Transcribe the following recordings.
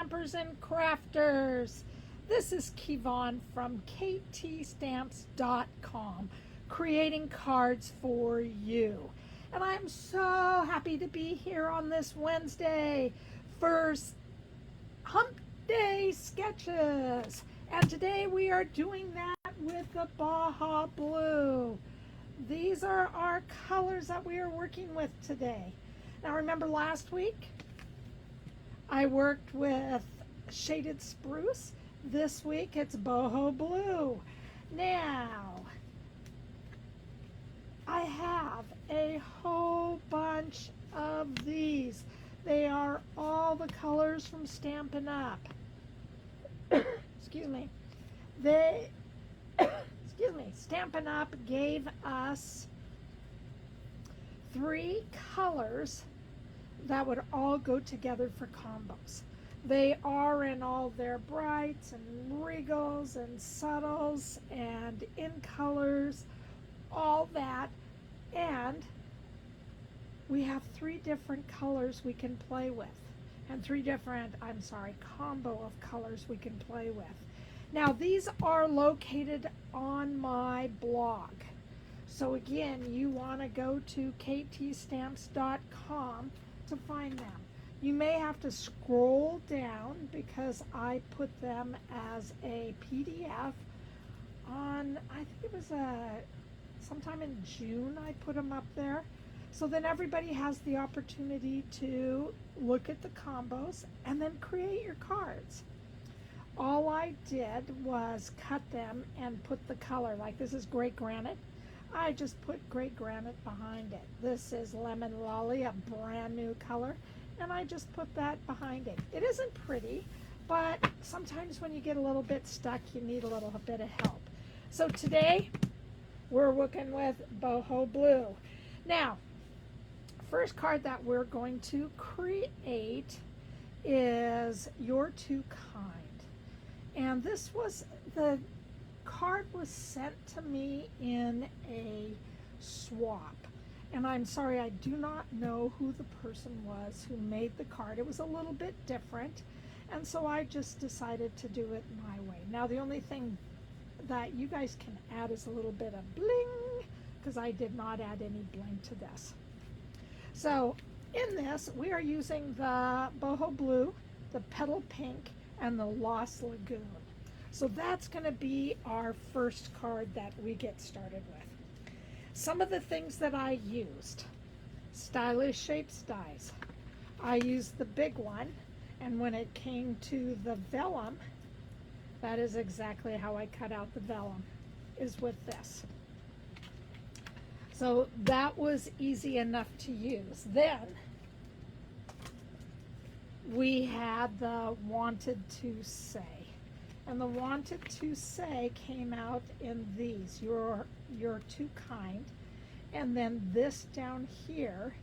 Stampers and crafters. This is Kevon from ktstamps.com, creating cards for you. And I'm so happy to be here on this Wednesday for Hump Day sketches. And today we are doing that with the Boho Blue. These are our colors that we are working with today. Now remember last week I worked with Shaded Spruce. This week it's Boho Blue. Now I have a whole bunch of these. They are all the colors from Stampin' Up. Excuse me. Stampin' Up gave us 3 colors that would all go together for combos. They are in all their brights and regals and subtles and in colors, all that. And we have 3 different colors we can play with, and combo of colors we can play with. Now these are located on my blog. So again, you want to go to ktstamps.com to find them. You may have to scroll down because I put them as a PDF on, I think it was sometime in June I put them up there. So then everybody has the opportunity to look at the combos and then create your cards. All I did was cut them and put the color, like this is Great Granite. I just put Great Granite behind it. This is Lemon Lolly, a brand new color, and I just put that behind it. It isn't pretty, but sometimes when you get a little bit stuck, you need a little bit of help. So today, we're working with Boho Blue. Now, first card that we're going to create is Your Too Kind. And this was, the card was sent to me in a swap. And I'm sorry, I do not know who the person was who made the card. It was a little bit different. And so I just decided to do it my way. Now the only thing that you guys can add is a little bit of bling, because I did not add any bling to this. So in this, we are using the Boho Blue, the Petal Pink, and the Lost Lagoon. So that's going to be our first card that we get started with. Some of the things that I used: stylish shapes dies. I used the big one, and when it came to the vellum, that is exactly how I cut out the vellum, is with this. So that was easy enough to use. Then we had the Wanted to Say. And the Wanted to Say came out in these, You're Too Kind. And then this down here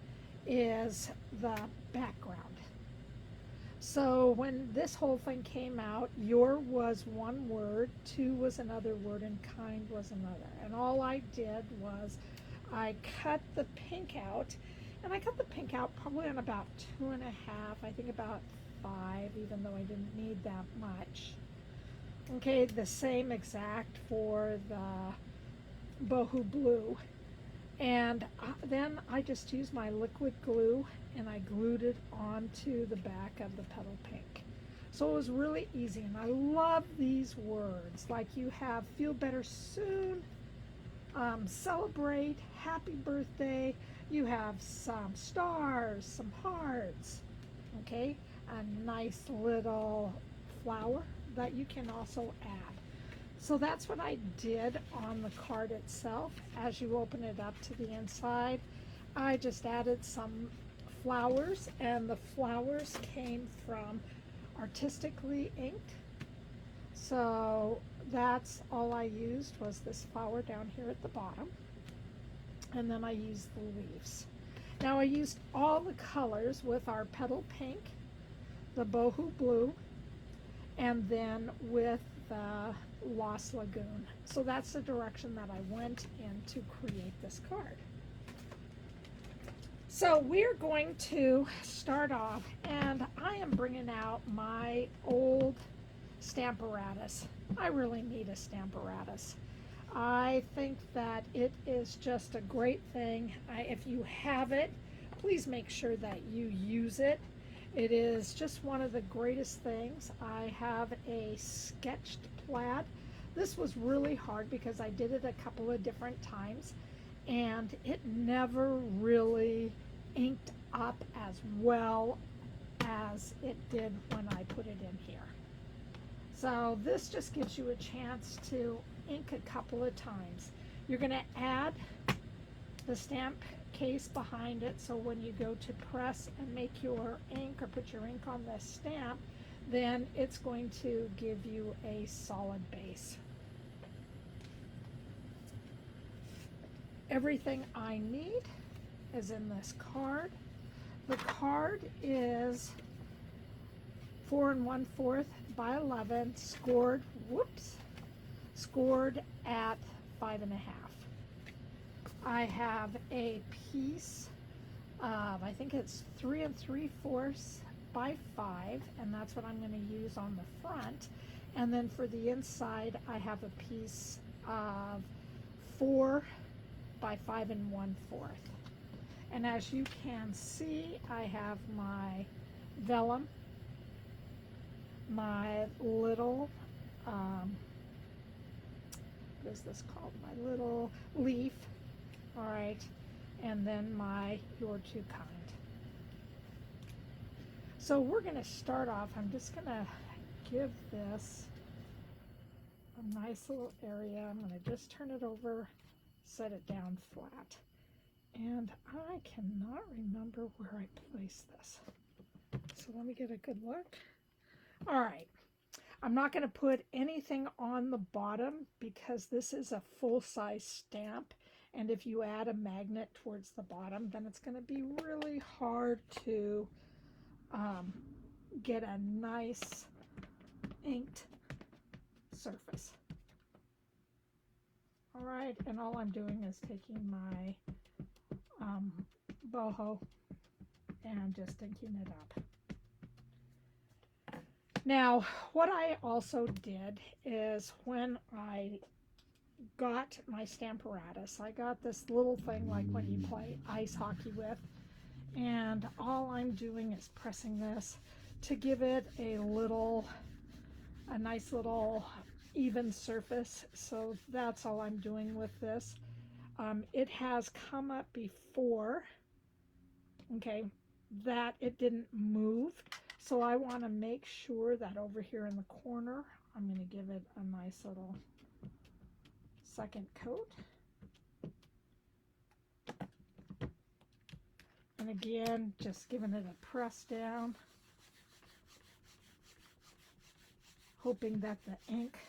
is the background. So when this whole thing came out, your was one word, two was another word, and kind was another. And all I did was I cut the pink out, and I cut the pink out probably on about 2.5, I think about 5, even though I didn't need that much. Okay, the same exact for the Boho Blue. And then I just used my liquid glue and I glued it onto the back of the Petal Pink. So it was really easy, and I love these words. Like you have Feel Better Soon, Celebrate, Happy Birthday. You have some stars, some hearts, okay? A nice little flower that you can also add. So that's what I did on the card itself. As you open it up to the inside, I just added some flowers, and the flowers came from Artistically inked. So that's all I used, was this flower down here at the bottom, and then I used the leaves. Now I used all the colors with our Petal Pink, the Boho Blue, and then with the Lost Lagoon. So that's the direction that I went in to create this card. So we're going to start off, and I am bringing out my old Stamparatus. I really need a Stamparatus. I think that it is just a great thing. If you have it, please make sure that you use it. It is just one of the greatest things. I have a sketched plaid. This was really hard because I did it a couple of different times, and it never really inked up as well as it did when I put it in here. So this just gives you a chance to ink a couple of times. You're going to add the stamp case behind it, so when you go to press and make your ink or put your ink on the stamp, then it's going to give you a solid base. Everything I need is in this card. The card is 4 1/4 by 11, scored, scored at 5.5. I have a piece of, I think it's 3 3/4 by 5, and that's what I'm going to use on the front. And then for the inside, I have a piece of 4 by 5 1/4. And as you can see, I have my vellum, my little, what is this called? My little leaf, all right, and then my You're Too Kind. So we're going to start off, I'm just going to give this a nice little area. I'm going to just turn it over, set it down flat. And I cannot remember where I placed this. So let me get a good look. All right. I'm not going to put anything on the bottom because this is a full-size stamp. And if you add a magnet towards the bottom, then it's going to be really hard to get a nice inked surface. All right, and all I'm doing is taking my boho and just inking it up. Now, what I also did is when I got my Stamparatus, I got this little thing like what you play ice hockey with, and all I'm doing is pressing this to give it a nice little even surface. So that's all I'm doing with this. It has come up before, okay, that it didn't move. So I want to make sure that over here in the corner, I'm going to give it a nice little second coat. And again, just giving it a press down, hoping that the ink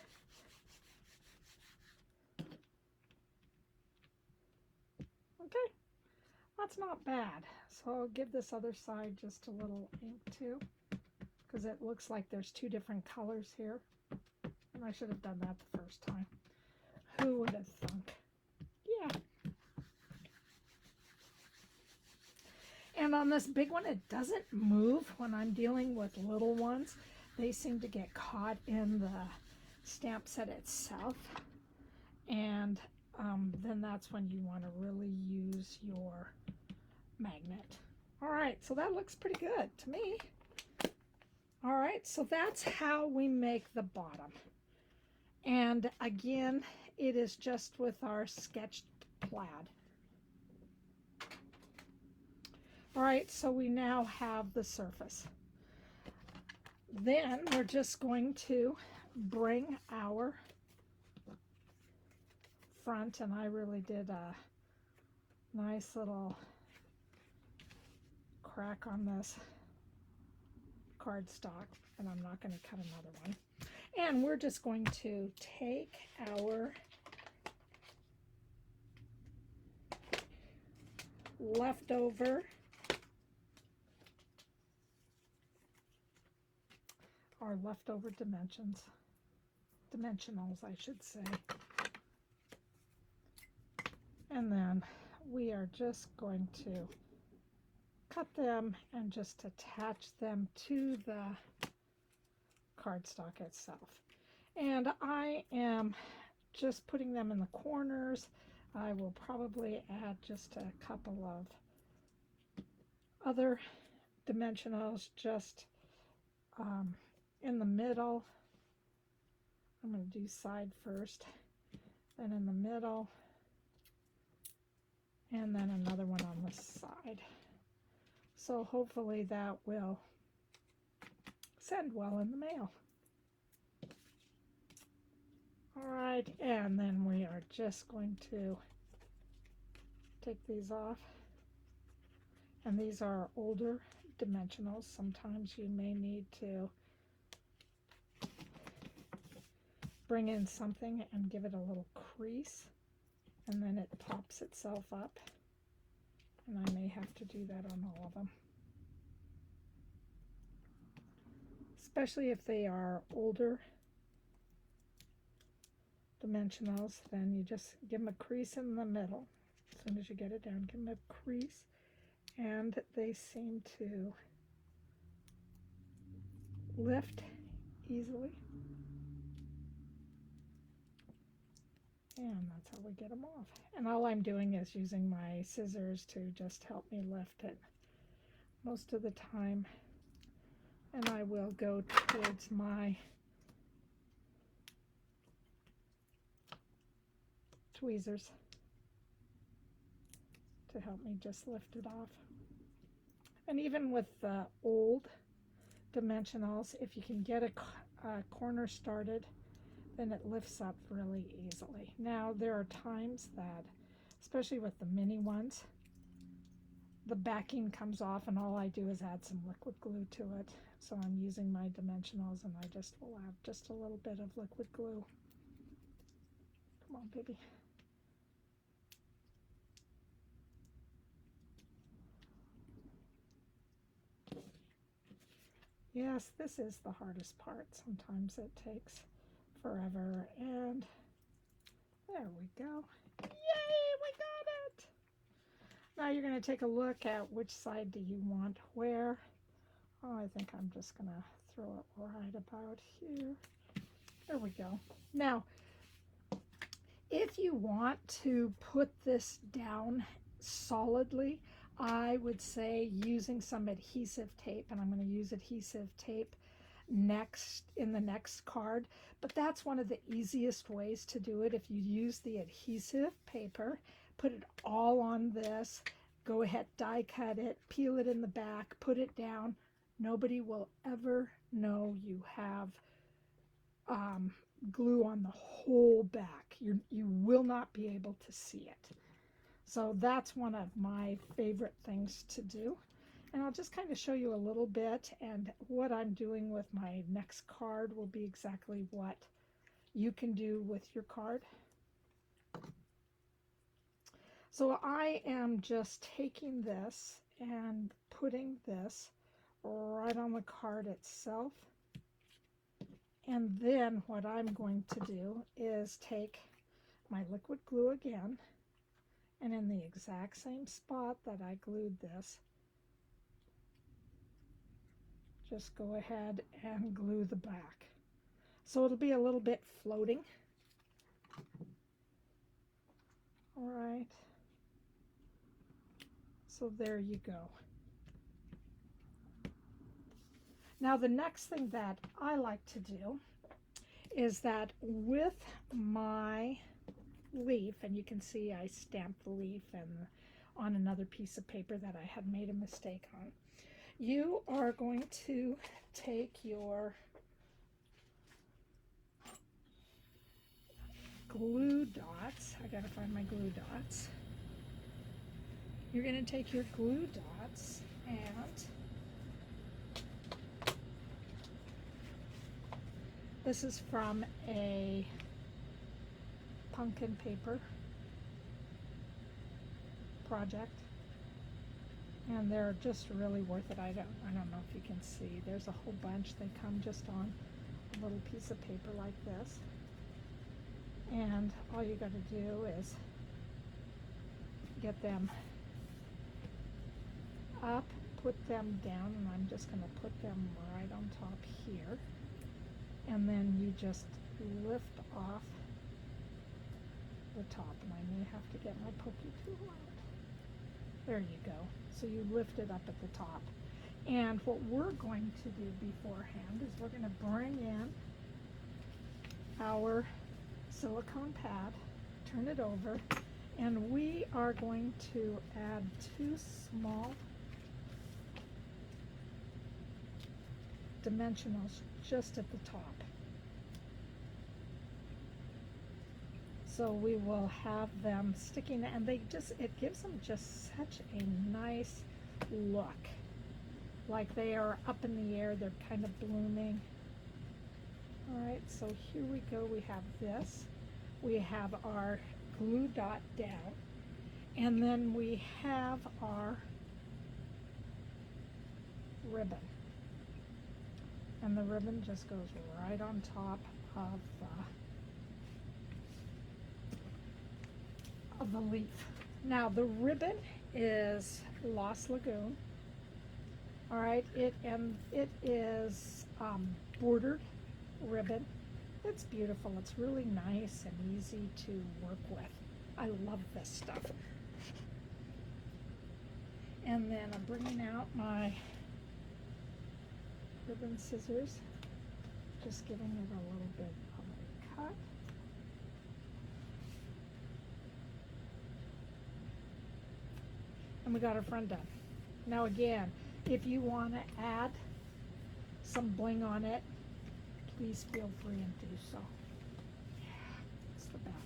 that's not bad. So I'll give this other side just a little ink too, because it looks like there's two different colors here. And I should have done that the first time. Who would have thunk? Yeah. And on this big one, it doesn't move when I'm dealing with little ones. They seem to get caught in the stamp set itself. And then that's when you want to really use your magnet. All right, so that looks pretty good to me. All right, so that's how we make the bottom. And again, it is just with our sketched plaid. All right, so we now have the surface. Then we're just going to bring our front, and I really did a nice little crack on this cardstock, and I'm not going to cut another one. And we're just going to take our leftover, dimensionals, I should say. And then we are just going to cut them and just attach them to the cardstock itself. And I am just putting them in the corners. I will probably add just a couple of other dimensionals just in the middle. I'm going to do side first, then in the middle, and then another one on the side. So hopefully that will send well in the mail. All right, and then we are just going to take these off. And these are older dimensionals. Sometimes you may need to bring in something and give it a little crease, and then it pops itself up. And I may have to do that on all of them. Especially if they are older dimensionals, then you just give them a crease in the middle. As soon as you get it down, give them a crease, and they seem to lift easily. And that's how we get them off. And all I'm doing is using my scissors to just help me lift it most of the time. And I will go towards my tweezers to help me just lift it off. And even with the old dimensionals, if you can get a corner started, then it lifts up really easily. Now there are times that, especially with the mini ones, the backing comes off and all I do is add some liquid glue to it. So I'm using my dimensionals and I just will add just a little bit of liquid glue. Come on, baby. Yes, this is the hardest part. Sometimes it takes forever, and there we go. Yay, we got it! Now you're going to take a look at which side do you want where. Oh, I think I'm just going to throw it right about here. There we go. Now, if you want to put this down solidly, I would say using some adhesive tape, and I'm going to use adhesive tape next in the next card, but that's one of the easiest ways to do it. If you use the adhesive paper, put it all on this, go ahead, die cut it, peel it in the back, put it down. Nobody will ever know you have glue on the whole back. You will not be able to see it. So that's one of my favorite things to do. And I'll just kind of show you a little bit, and what I'm doing with my next card will be exactly what you can do with your card. So I am just taking this and putting this right on the card itself. And then what I'm going to do is take my liquid glue again, and in the exact same spot that I glued this, just go ahead and glue the back. So it'll be a little bit floating. All right. So there you go. Now the next thing that I like to do is that with my leaf, and you can see I stamped the leaf and on another piece of paper that I had made a mistake on. You are going to take your glue dots. I gotta find my glue dots. You're going to take your glue dots and this is from a pumpkin paper project, and they're just really worth it. I don't know if you can see. There's a whole bunch. They come just on a little piece of paper like this, and all you got to do is get them up put them down, and I'm just going to put them right on top here. And then you just lift off the top, and I may have to get my pokey tool out. There you go. So you lift it up at the top. And what we're going to do beforehand is we're going to bring in our silicone pad, turn it over, and we are going to add 2 small dimensionals just at the top. So we will have them sticking, and it gives them just such a nice look. Like they are up in the air, they're kind of blooming. All right, so here we go. We have this. We have our glue dot down, and then we have our ribbon. And the ribbon just goes right on top of the leaf. Now the ribbon is Lost Lagoon. All right, it is bordered ribbon. It's beautiful. It's really nice and easy to work with. I love this stuff. And then I'm bringing out my ribbon scissors, just giving it a little bit of a cut. And we got our front done. Now again, if you want to add some bling on it, please feel free and do so. Yeah, it's the best.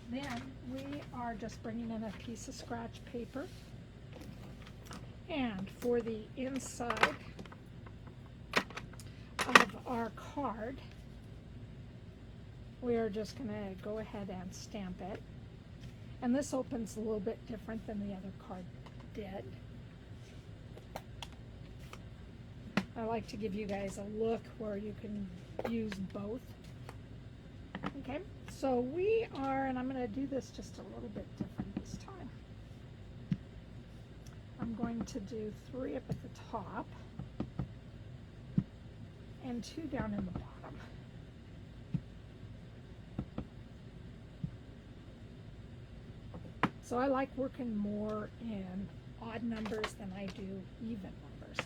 Then we are just bringing in a piece of scratch paper. And for the inside of our card, we are just going to go ahead and stamp it. And this opens a little bit different than the other card did. I like to give you guys a look where you can use both. Okay, so we are, and I'm going to do this just a little bit different this time. I'm going to do 3 up at the top and 2 down in the bottom. So I like working more in odd numbers than I do even numbers.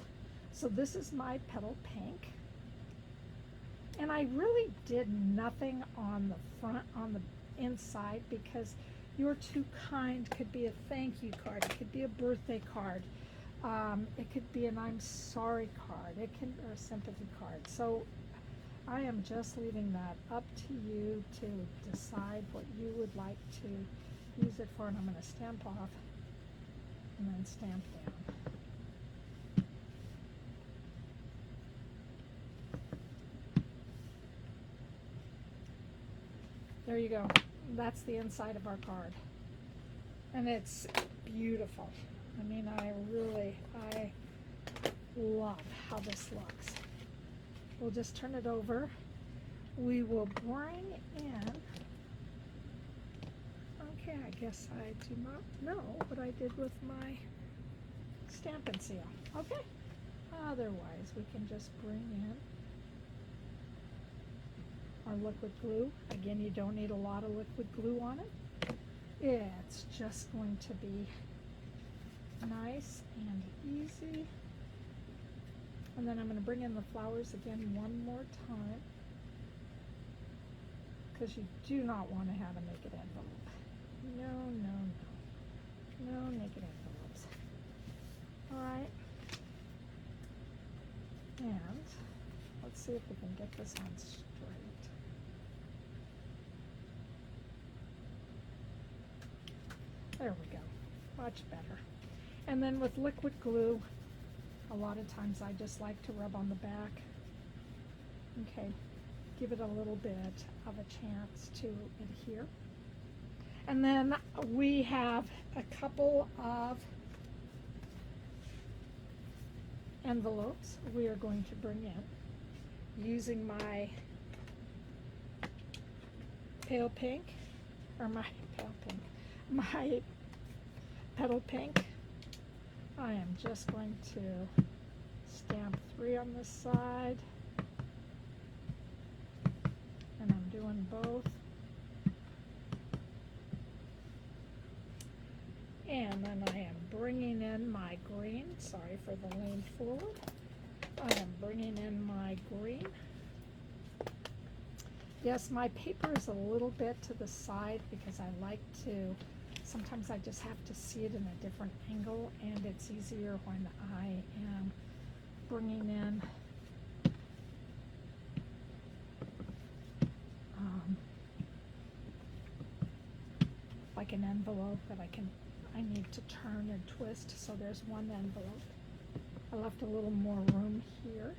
So this is my Petal Pink. And I really did nothing on the front, on the inside, because You're Too Kind could be a thank you card. It could be a birthday card. It could be an I'm sorry card. It can, or a sympathy card. So I am just leaving that up to you to decide what you would like to use it for. And I'm going to stamp off and then stamp down. There you go. That's the inside of our card. And it's beautiful. I mean, I love how this looks. We'll just turn it over. We will bring in, okay, I guess I do not know what I did with my Stampin' Seal. Okay. Otherwise, we can just bring in our liquid glue. Again, you don't need a lot of liquid glue on it. It's just going to be nice and easy. And then I'm going to bring in the flowers again one more time, because you do not want to have a naked envelope. No, no, no. No naked envelopes. Alright. And let's see if we can get this on straight. There we go. Much better. And then with liquid glue, a lot of times I just like to rub on the back. Okay. Give it a little bit of a chance to adhere. And then we have a couple of envelopes we are going to bring in using my Pale Pink, or my Pale Pink, my Petal Pink I am just going to stamp 3 on this side, and I'm doing both. And then I am bringing in my green. Sorry for the lean forward. I am bringing in my green. Yes, my paper is a little bit to the side because I like to, sometimes I just have to see it in a different angle, and it's easier when I am bringing in like an envelope that I need to turn and twist. So there's one envelope. I left a little more room here.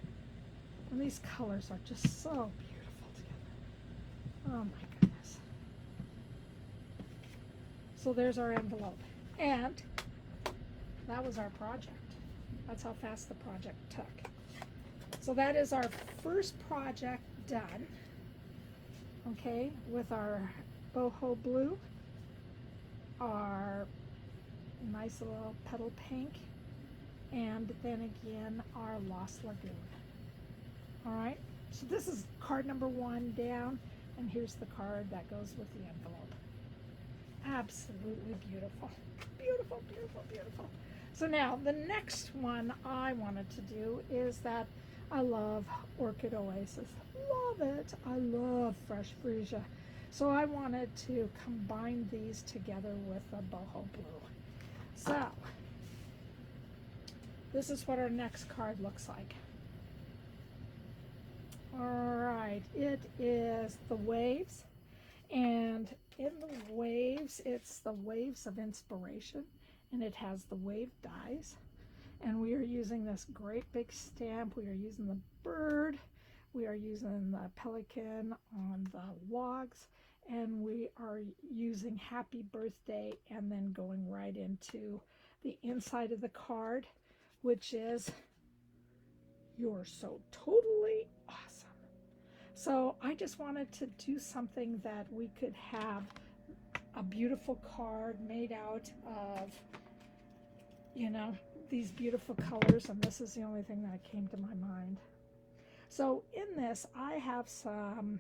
And these colors are just so beautiful together. Oh my goodness. So there's our envelope. And that was our project. That's how fast the project took. So that is our first project done. Okay, with our Boho Blue, our nice little Petal Pink, and then again our Lost Lagoon. All right, so this is card number 1 down, and here's the card that goes with the envelope. Absolutely beautiful. Beautiful, beautiful, beautiful. So now the next one I wanted to do is that I love Orchid Oasis. Love it. I love Fresh Freesia. So I wanted to combine these together with the Boho Blue. So this is what our next card looks like. All right, it is the waves, and in the waves, it's the waves of inspiration, and it has the wave dies, and we are using this great big stamp. We are using the bird, we are using the pelican on the logs, and we are using happy birthday, and then going right into the inside of the card, which is you're so totally awesome. So I just wanted to do something that we could have a beautiful card made out of, you know, these beautiful colors, and this is the only thing that came to my mind. So in this, I have some,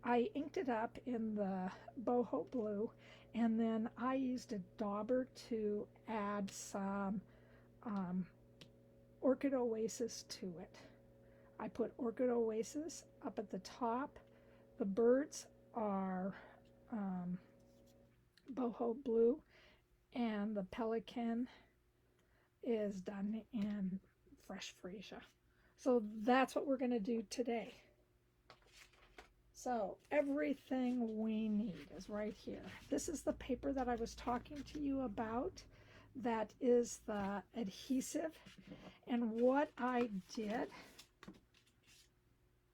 I inked it up in the Boho Blue, and then I used a dauber to add some Orchid Oasis to it. I put Orchid Oasis up at the top. The birds are Boho Blue, and the pelican is done in Fresh Freesia. So that's what we're going to do today. So everything we need is right here. This is the paper that I was talking to you about. That is the adhesive. And what I did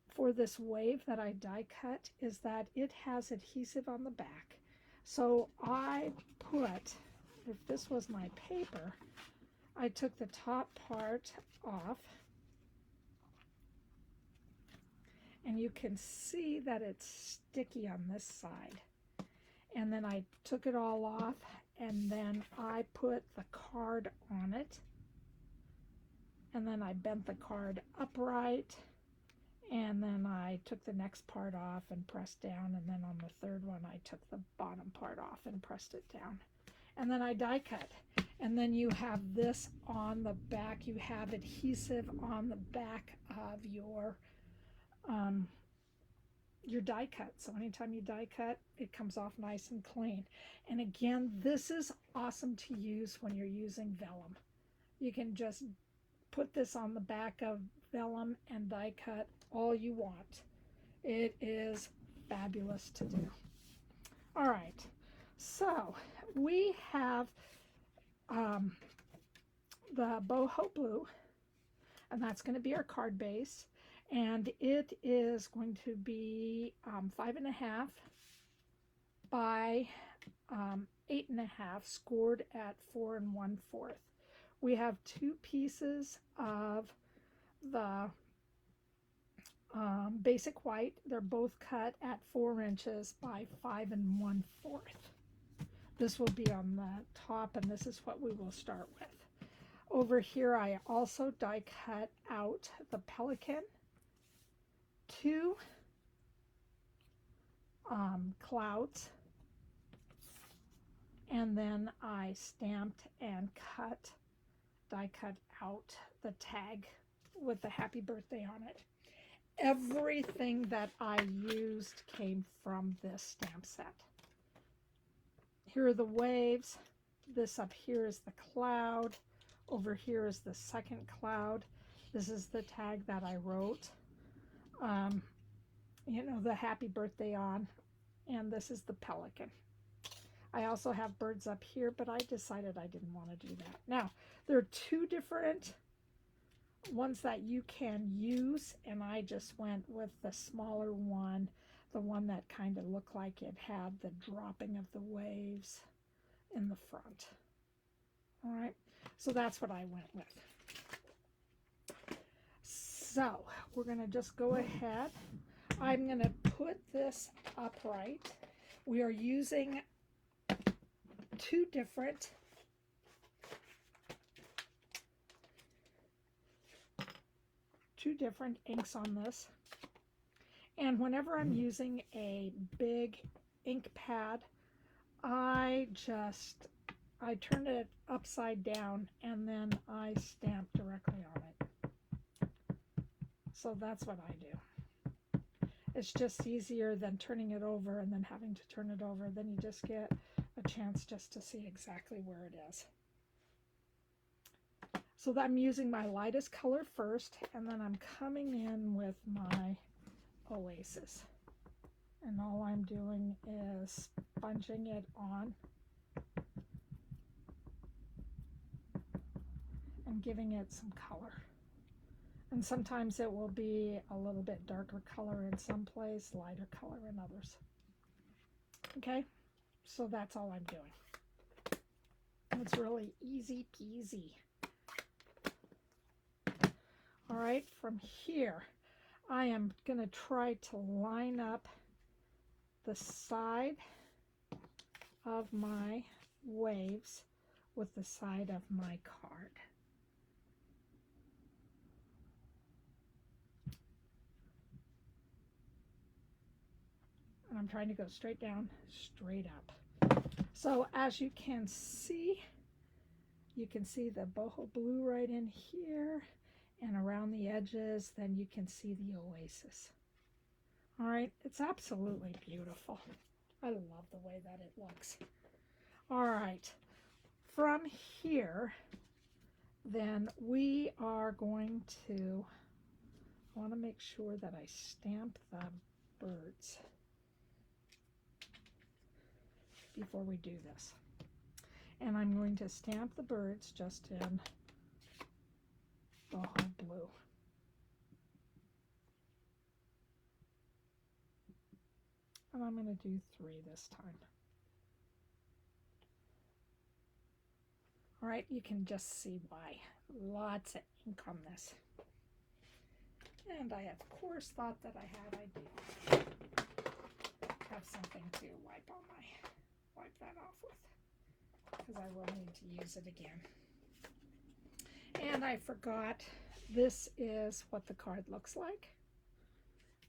for this wave that I die cut is that it has adhesive on the back. So I put, if this was my paper, I took the top part off, and you can see that it's sticky on this side. And then I took it all off, and then I put the card on it, and then I bent the card upright, and then I took the next part off and pressed down, and then on the third one I took the bottom part off and pressed it down. And then I die cut. And then you have this on the back. You have adhesive on the back of your die cut. So anytime you die cut, it comes off nice and clean. And again, this is awesome to use when you're using vellum. You can just put this on the back of vellum and die cut all you want. It is fabulous to do. All right, so we have the Boho Blue, and that's going to be our card base, and it is going to be 5.5 by 8.5, scored at 4 1/4. We have 2 pieces of the basic white. They're both cut at 4 inches by 5 1/4. This will be on the top, and this is what we will start with. Over here, I also die cut out the pelican, 2 clouds, and then I stamped and die cut out the tag with the happy birthday on it. Everything that I used came from this stamp set. Here are the waves. This up here is the cloud. Over here is the second cloud. This is the tag that I wrote, you know, the happy birthday on. And this is the pelican. I also have birds up here, but I decided I didn't want to do that. Now, there are 2 different ones that you can use, and I just went with the smaller one, the one that kind of looked like it had the dropping of the waves in the front. All right, so that's what I went with. So we're going to just go ahead. I'm going to put this upright. We are using 2 different inks on this. And whenever I'm using a big ink pad, I turn it upside down and then I stamp directly on it. So that's what I do. It's just easier than turning it over and then having to turn it over. Then you just get a chance just to see exactly where it is. So I'm using my lightest color first, and then I'm coming in with my Oasis. And all I'm doing is sponging it on and giving it some color. And sometimes it will be a little bit darker color in some place, lighter color in others. Okay, so that's all I'm doing. It's really easy peasy. All right, from here, I am going to try to line up the side of my waves with the side of my card. And I'm trying to go straight down, straight up. So as you can see the Boho Blue right in here, and around the edges, then you can see the Oasis. All right, it's absolutely beautiful. I love the way that it looks. All right, from here, then we are going to, I want to make sure that I stamp the birds before we do this. And I'm going to stamp the birds just in Boho Blue. And I'm going to do 3 this time. All right, you can just see why. Lots of ink on this. And I, of course, thought that I do have something to wipe that off with, because I will need to use it again. And I forgot, this is what the card looks like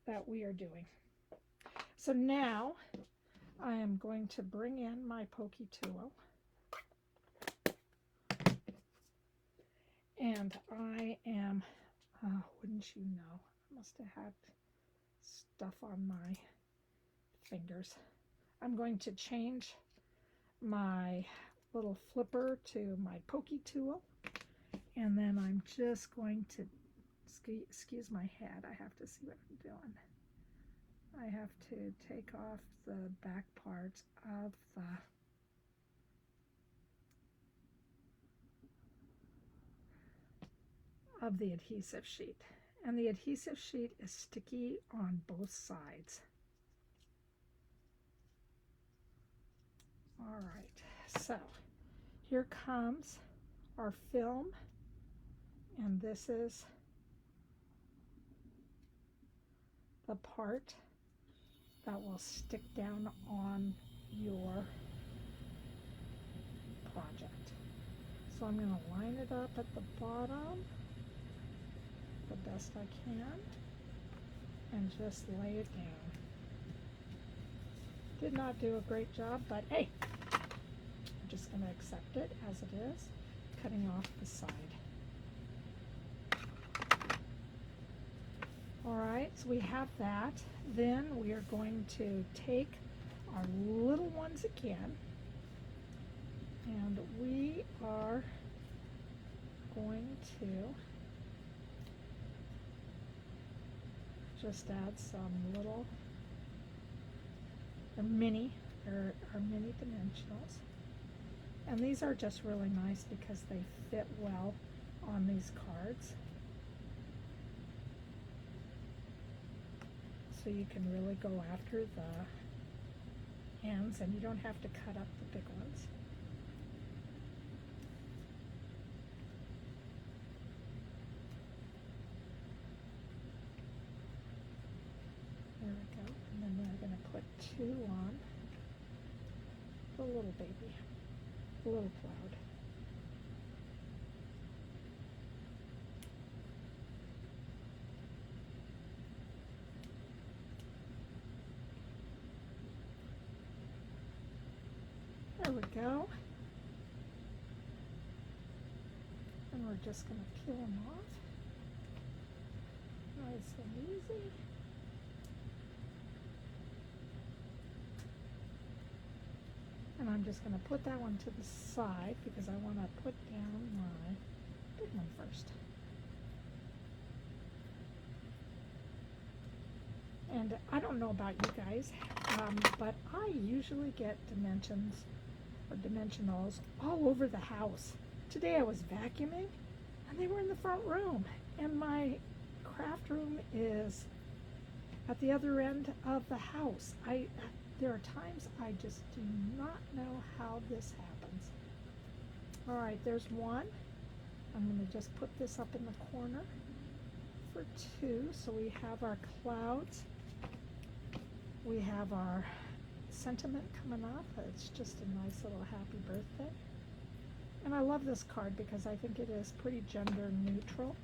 that we are doing. So now I am going to bring in my pokey tool, and I am, wouldn't you know, I must have had stuff on my fingers. I'm going to change my little flipper to my pokey tool, and then I'm just going to, excuse my head, I have to see what I'm doing. I have to take off the back part of the adhesive sheet. And the adhesive sheet is sticky on both sides. All right, so here comes our film, and this is the part that will stick down on your So I'm going to line it up at the bottom the best I can and just lay it down. Did not do a great job, but hey, I'm just going to accept it as it is, cutting off the side. All right, so we have that. Then we are going to take our little ones again, and we are going to just add some little, or mini dimensionals. And these are just really nice because they fit well on these cards. So you can really go after the ends and you don't have to cut up the big ones. There we go. And then we're going to put 2 on the little baby, the little cloud. There we go. And we're just going to peel them off. Nice and easy. And I'm just going to put that one to the side because I want to put down my big one first. And I don't know about you guys, but I usually get dimensions or dimensionals all over the house. Today I was vacuuming and they were in the front room, and my craft room is at the other end of the house. There are times I just do not know how this happens. All right, there's one. I'm going to just put this up in the corner for 2. So we have our clouds. We have our sentiment coming up. It's just a nice little happy birthday. And I love this card because I think it is pretty gender neutral.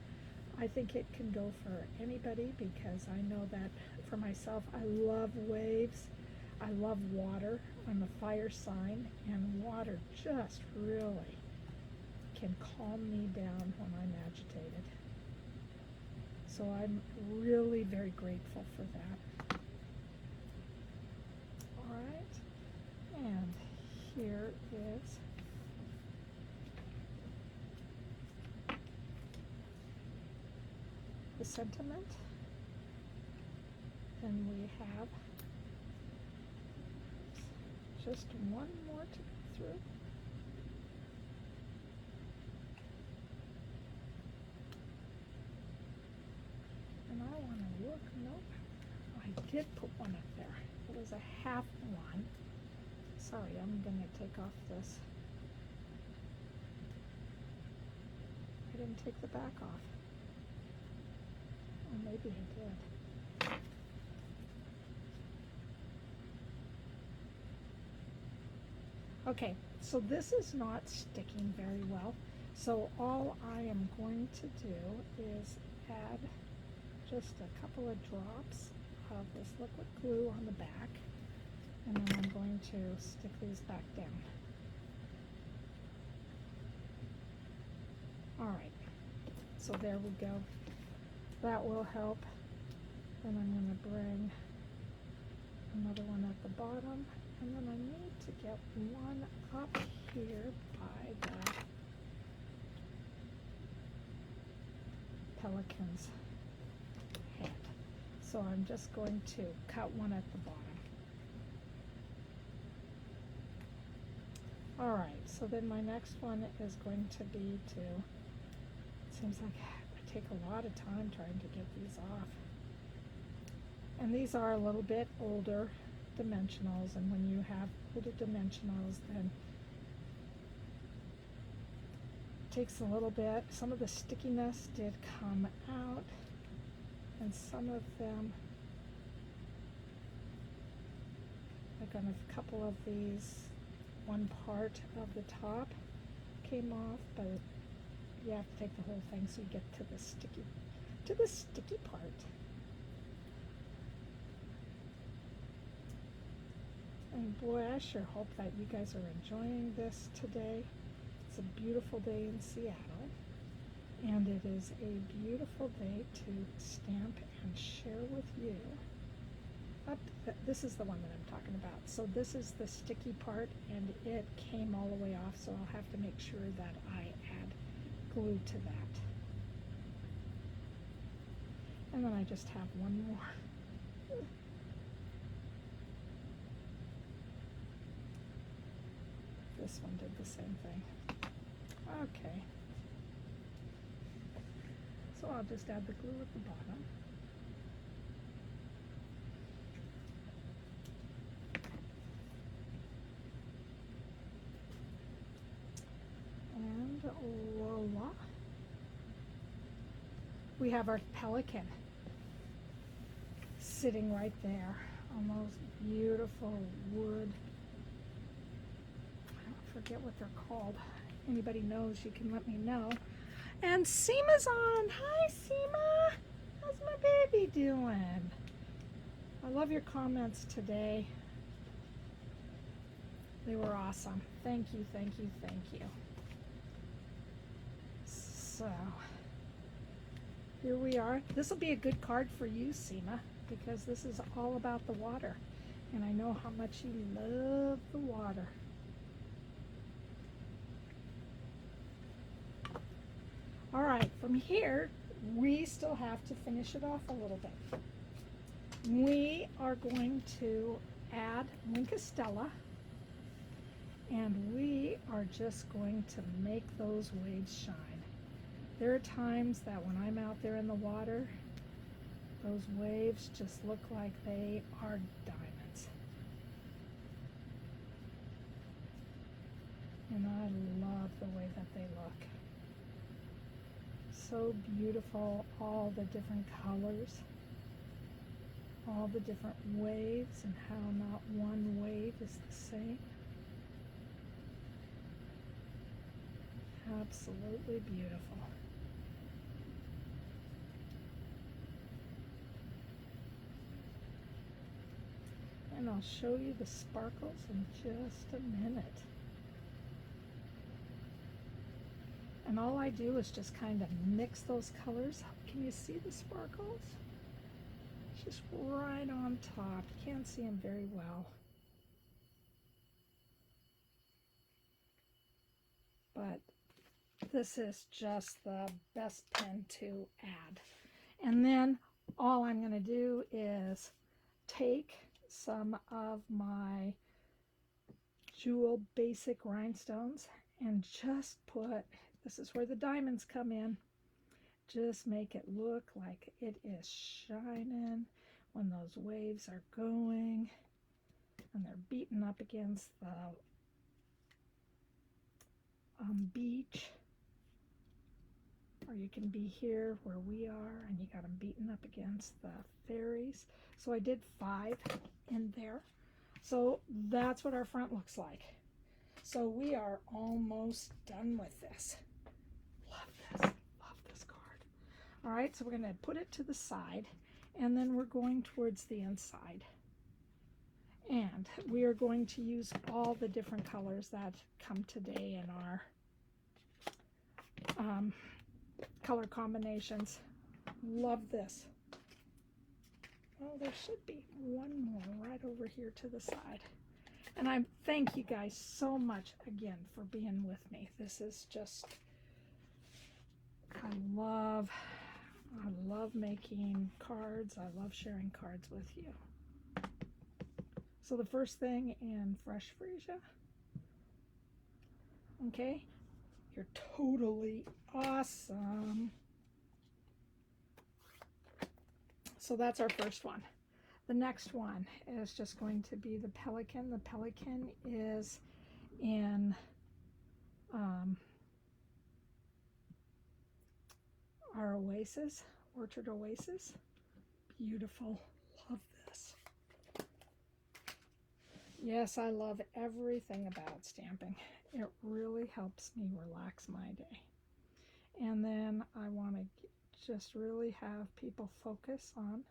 I think it can go for anybody because I know that for myself, I love waves. I love water. I'm a fire sign, and water just really can calm me down when I'm agitated. So I'm really very grateful for that. All right, and here is the sentiment, and we have just one more to go through. And I want to look, nope, I did put one up there. It was a half one. Sorry, I'm going to take off this. I didn't take the back off. Or maybe I did. Okay, so this is not sticking very well. So all I am going to do is add just a couple of drops of this liquid glue on the back, and then I'm going to stick these back down. All right, so there we go. That will help. Then I'm going to bring another one at the bottom, and then I need to get one up here by the pelican's head. So I'm just going to cut one at the bottom. All right, so then my next one is going to be to, it seems like I take a lot of time trying to get these off. And these are a little bit older dimensionals, and when you have older dimensionals, then it takes a little bit. Some of the stickiness did come out, and some of them, like on a couple of these, one part of the top came off, but you have to take the whole thing so you get to the sticky part. And boy, I sure hope that you guys are enjoying this today. It's a beautiful day in Seattle, and it is a beautiful day to stamp and share with you. This is the one that I'm talking about. So this is the sticky part, and it came all the way off, so I'll have to make sure that I add glue to that. And then I just have one more. This one did the same thing. Okay. So I'll just add the glue at the bottom. And voila. We have our pelican sitting right there on those beautiful wood. I forget what they're called. Anybody knows, you can let me know. And Seema's on. Hi, Seema. How's my baby doing? I love your comments today. They were awesome. Thank you, thank you, thank you. So, here we are. This will be a good card for you, Seema, because this is all about the water. And I know how much you love the water. All right, from here, we still have to finish it off a little bit. We are going to add Stella, and we are just going to make those waves shine. There are times that when I'm out there in the water, those waves just look like they are diamonds. And I love the way that they look. So beautiful, all the different colors, all the different waves, and how not one wave is the same. Absolutely beautiful. And I'll show you the sparkles in just a minute. And all I do is just kind of mix those colors. Can you see the sparkles? Just right on top. You can't see them very well. But this is just the best pen to add. And then all I'm going to do is take some of my Jewel Basic Rhinestones and just put, this is where the diamonds come in, just make it look like it is shining when those waves are going and they're beating up against the beach. Or you can be here where we are and you got them beaten up against the ferries. So I did 5 in there. So that's what our front looks like. So we are almost done with this. Love this card. All right, so we're going to put it to the side, and then we're going towards the inside. And we are going to use all the different colors that come today in our color combinations. Love this. Oh, there should be one more right over here to the side. And I thank you guys so much again for being with me. This is just, I love making cards. I love sharing cards with you. So the first thing in Fresh Freesia. Okay, you're totally awesome. So that's our first one. The next one is just going to be the Pelican. The Pelican is in our Oasis, Orchard Oasis. Beautiful. Love this. Yes, I love everything about stamping. It really helps me relax my day. And then I want to just really have people focus on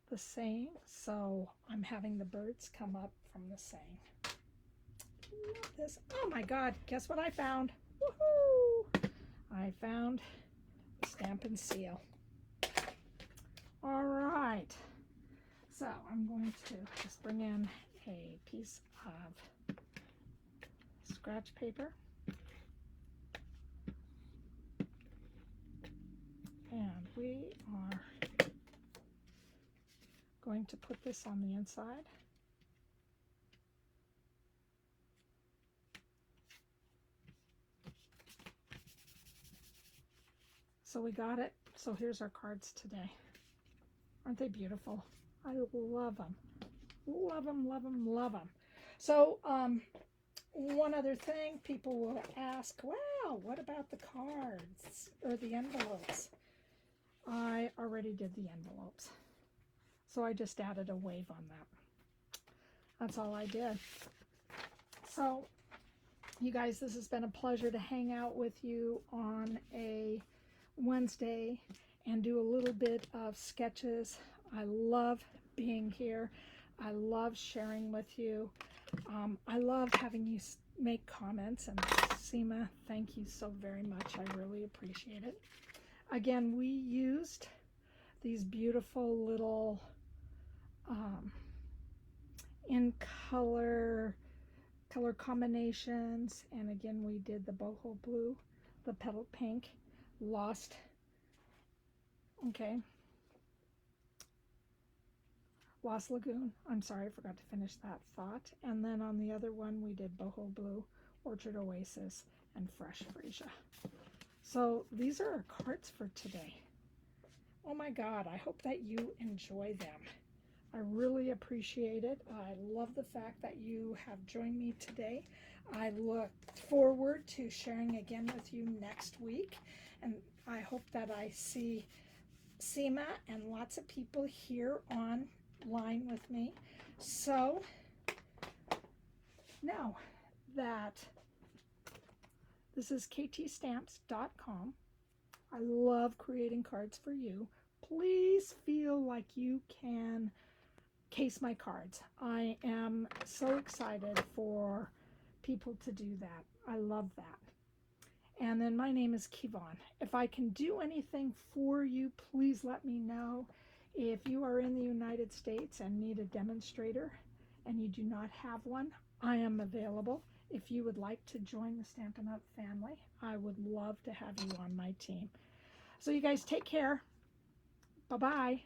the saying. So I'm having the birds come up from the saying. Love this. Oh my God, guess what I found? Woohoo! I found the Stampin' seal. All right. So I'm going to just bring in a piece of scratch paper. And we are going to put this on the inside. So we got it. So here's our cards today. Aren't they beautiful? I love them. Love them, love them, love them. So one other thing, people will ask, wow, what about the cards or the envelopes? I already did the envelopes. So I just added a wave on that. That's all I did. So you guys, this has been a pleasure to hang out with you on a Wednesday and do a little bit of sketches. I love being here. I love sharing with you. I love having you make comments, and Seema, thank you so very much. I really appreciate it. Again, we used these beautiful little in color combinations, and again we did the Boho Blue, the Petal Pink, Lost, Lost Lagoon. I'm sorry, I forgot to finish that thought. And then on the other one we did Boho Blue, Orchard Oasis, and Fresh Freesia. So these are our cards for today. Oh my God, I hope that you enjoy them. I really appreciate it. I love the fact that you have joined me today. I look forward to sharing again with you next week. And I hope that I see Seema and lots of people here online with me. So now that this is ktstamps.com, I love creating cards for you. Please feel like you can case my cards. I am so excited for people to do that. I love that. And then my name is Kevon. If I can do anything for you, please let me know. If you are in the United States and need a demonstrator and you do not have one, I am available. If you would like to join the Stampin' Up! Family, I would love to have you on my team. So you guys take care. Bye-bye.